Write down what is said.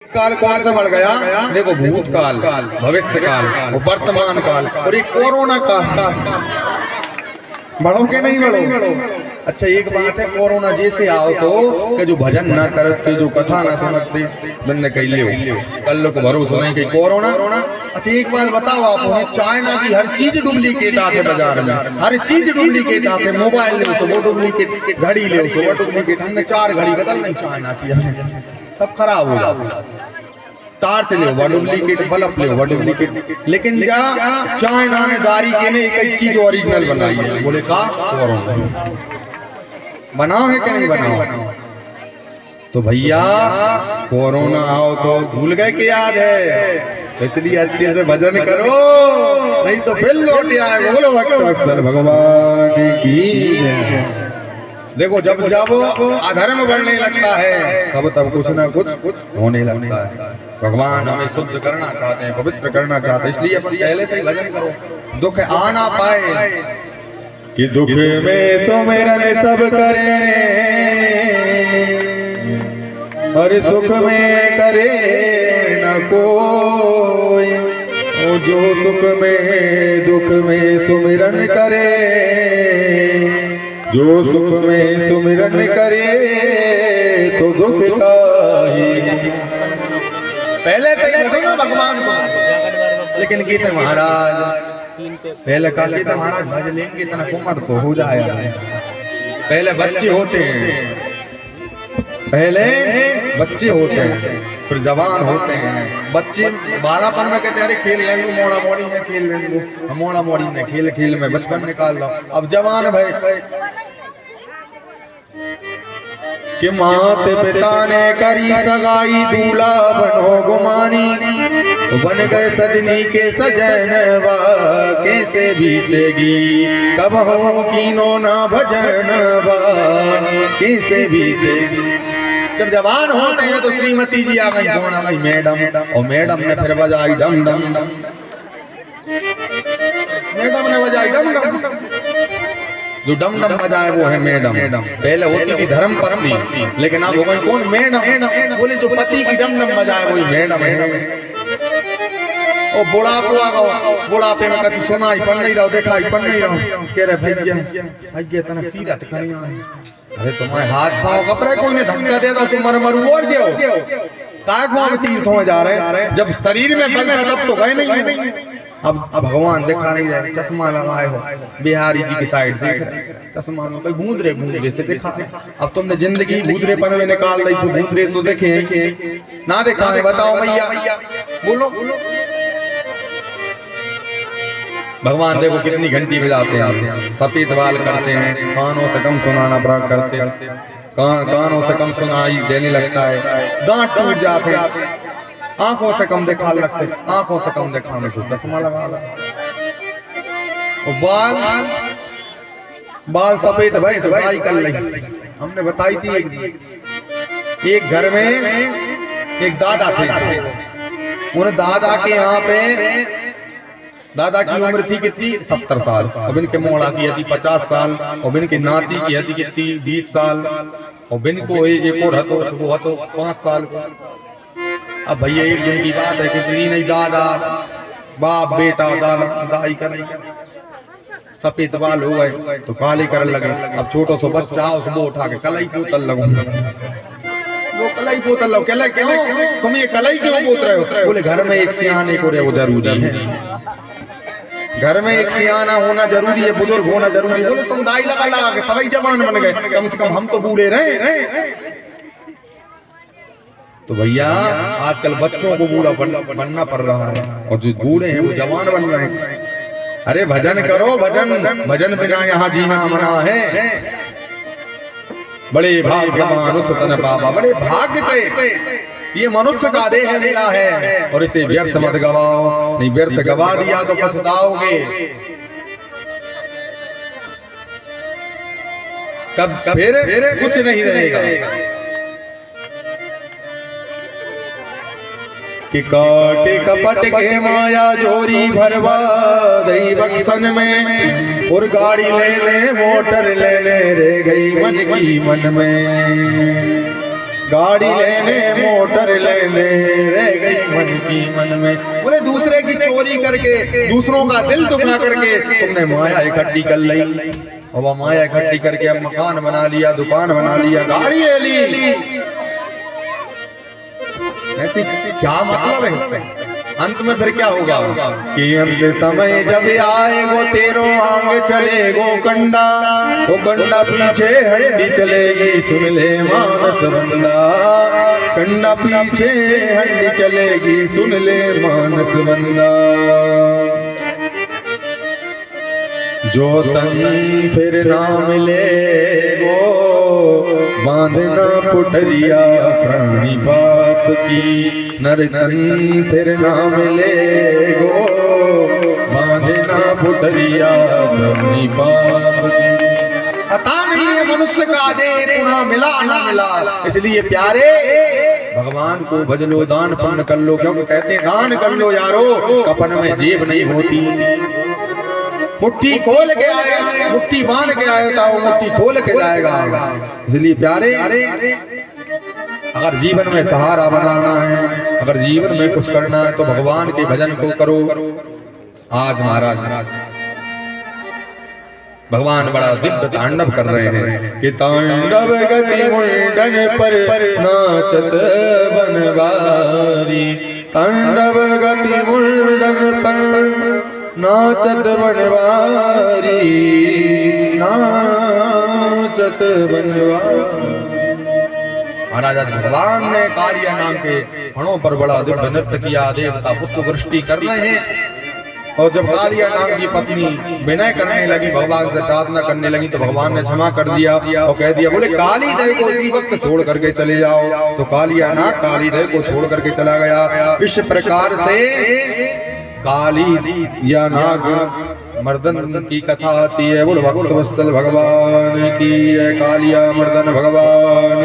काल कौन सा बढ़ गया? देखो, भूतकाल, भविष्य काल और वर्तमान काल और एक कोरोना काल। बढ़ो के नहीं बढ़ो? अच्छा, एक बात है, कोरोना जैसे आओ तो कि जो भजन ना करते, जो कथा ना समझते, मैंने कही ले कल को भरोसा नहीं कि कोरोना। अच्छा, एक बात बताओ आप, चाइना की हर चीज डुप्लीकेट आते बाजार में, हर चीज डुप्लीकेट आते। मोबाइल ले वो डुप्लीकेट, घड़ी ले वो डुप्लीकेट। हमने 4 घड़ी बदल नहीं चाइना की, सब खराब हो जाता। टार्च ले वो डुप्लीकेट, बल्ब ले वो डुप्लीकेट। लेकिन जा चाइना ने दारी के ने एक चीज ओरिजिनल बनाई है। बोले का कोरोना बनाओ है कि नहीं बनाओ? तो भैया कोरोना आओ तो भूल गए कि याद है, इसलिए अच्छे से भजन करो, नहीं तो फिर लौट आएगा। बोलो भक्तवत्सल भगवान की। देखो, जब जब अधर्म बढ़ने लगता है तब कुछ ना कुछ होने लगता है। भगवान हमें शुद्ध करना चाहते हैं, पवित्र करना चाहते हैं, इसलिए अपन पहले से ही भजन करो, दुख आ ना पाए। कि दुख में सुमिरन सब करें और सुख में करे न कोई। ओ जो सुख में दुख में सुमिरन करे, जो सुख में सुमिरन करे तो दुख का ही। पहले से ही भजो ना भगवान को। लेकिन गीता महाराज पहले का गीता महाराज भज लेंगे इतना उम्र तो हो जाएगा। पहले बच्चे होते हैं, पहले बच्चे होते हैं, फिर जवान होते हैं। बच्चे 12पन में कहते अरे खेल लेंगे, मोड़ा मोड़ी में खेल लेंगे, मोड़ा मोड़ी में खेल खेल में बचपन निकाल लो। अब जवान भाई कि मात पिता ने करी सगाई, दूल्हा बनो गुमानी, बन गए सजनी के सजनवा, कैसे बीतेगी कब हो कीनो ना भजनवा, कैसे बीतेगी। जब जवान होते हैं तो श्रीमती जी आ गई, कौन आ गई? मैडम। और मैडम ने फिर बजाई डम डम, मैडम ने बजाई डम डम। जो डम डम बजाए वो है मैडम। पहले होती थी धर्म पत्नी, लेकिन अब हो गई कौन? मैडम। बोले जो पति की डम डम बजाए वही मैडम है। ओ बुढ़ापा आ गो, बुढ़ापे में कछु सुनाई पड़ नहीं रहा, दिखाई पड़ नहीं रहा। कह रहे भैया भैया तना तीरथ करी आए। अरे तुम्हारे हाथ पाँव कपड़े कोई ने धक्का दे दो तुम मर मरू और जाओ। काय को तीर्थ में जा रहे हैं? जब शरीर में बल था तब तो गए नहीं। अब भगवान दिखा नहीं रहे, चश्मा लगाए हो, बिहारी जी की साइड देख रहे, चश्मा में कोई भूंदरे से दिखा। अब तुमने जिंदगी भूंदरेपन में निकाल दी, तो भूंदरे तो देखे ना देखा है? बताओ भैया, बोलो। भगवान देखो कितनी घंटी बजाते हैं, सफेद बाल करते हैं, कानों से कम सुनाना प्राप्त करते हैं, कानों से कम सुनाई देने लगता है, दांत टूट जाते हैं, आंखों से कम दिखा लगते, आंखों से कम दिखाने से चश्मा लगा ला। बाल सफेद भाई सफाई कर ली। हमने बताई थी एक घर में एक दादा थे, उन दादा के यहाँ पे दादा की उम्र थी कितनी? 70 साल। अब इनके मोड़ा की थी 50 साल, और इनके नाती की थी कितनी? 20 साल, और इनको एक और हतो 5 साल को। अब भैया एक दिन की बात है, कितनी नहीं, दादा बाप बेटा दाई कर सफेद बाल हो गए तो काले करने लगे। अब छोटो सो बच्चा उसको उठा के कलाई पोतल लगो, वो कलाई पोतल लगो। कहला क्यों तुम ये कलाई क्यों पोत रहे हो? बोले घर में एक सियाने को वो जरूरी है, घर में एक सियाना होना जरूरी है, बुजुर्ग होना जरूरी है। बोले तुम दाई लगा लगा के सभी जवान बन गए, कम से कम हम तो बूढ़े रहे। तो भैया आजकल बच्चों को बूढ़ा बनना पड़ रहा है, और जो बूढ़े हैं वो जवान बन रहे हैं। अरे भजन करो, भजन भजन बिना यहाँ जीना मना है। बड़े भाग्य मानुष तन पावा, बड़े भाग्य से ये मनुष्य का देह मिला है, और इसे व्यर्थ मत गवाओ, नहीं व्यर्थ गवा दिया तो पछताओगे। तब फिर कुछ नहीं रहेगा। कि काटे कपट के माया जोरी भरवा दई बक्सन में, और गाड़ी लेने मोटर लेने रे गई मन की मन में। गाड़ी लेने मोटर लेने रह गई मन की मन में। बोले दूसरे की चोरी करके, दूसरों का दिल दुखा करके तुमने माया इकट्ठी कर ली, और वह माया इकट्ठी करके अब मकान बना लिया, दुकान बना लिया, गाड़ी ले ली। ऐसी क्या मतलब है? अंत में फिर क्या होगा कि अंत समय जब आएगो तेरो आंग चलेगो कंडा, वो कंडा पीछे हंडी चलेगी, सुन ले मानस बंदा। कंडा पीछे हंडी चलेगी, सुन ले मानस बंदा। जो तन फिर ना मिले वो बांधना पुटरिया प्राणी बाप की। नर तन फिर ना मिले वो बांधना पुटरिया प्राणी बाप की। पता नहीं है मनुष्य का देह पुनः मिला ना मिला, इसलिए प्यारे भगवान को भज लो, दान पुण्य कर लो, क्योंकि कहते हैं दान कर लो यारो, कफन में जेब नहीं होती। मुट्ठी खोल के आए, मुट्ठी बांध के आया था, वो मुट्ठी खोल के जाएगा। इसलिए प्यारे अगर जीवन में सहारा बनाना है, अगर जीवन में कुछ करना है तो भगवान के भजन को करो। आज महाराज भगवान बड़ा दिव्य तांडव कर रहे हैं कि तांडव गति मुंडन पर नाचत बनवारी। तांडव गति मुंडन पर नाचत बनवारी, नाचत बनवारी। महाराज भगवान ने कालिया नाम के फणों पर बड़ा दिव्य नृत्य किया, देवता पुष्प वृष्टि कर रहे हैं। और जब कालिया नाम की पत्नी विनय करने लगी, भगवान से प्रार्थना करने लगी, तो भगवान ने क्षमा कर दिया और कह दिया, बोले काली देव को उसी वक्त छोड़ करके चले जाओ। तो कालिया नाग काली देव को छोड़ करके चला गया। इस प्रकार से काली या नाग मर्दन की कथा आती है। बोल भक्त वत्सल भगवान की, कालिया मर्दन भगवान।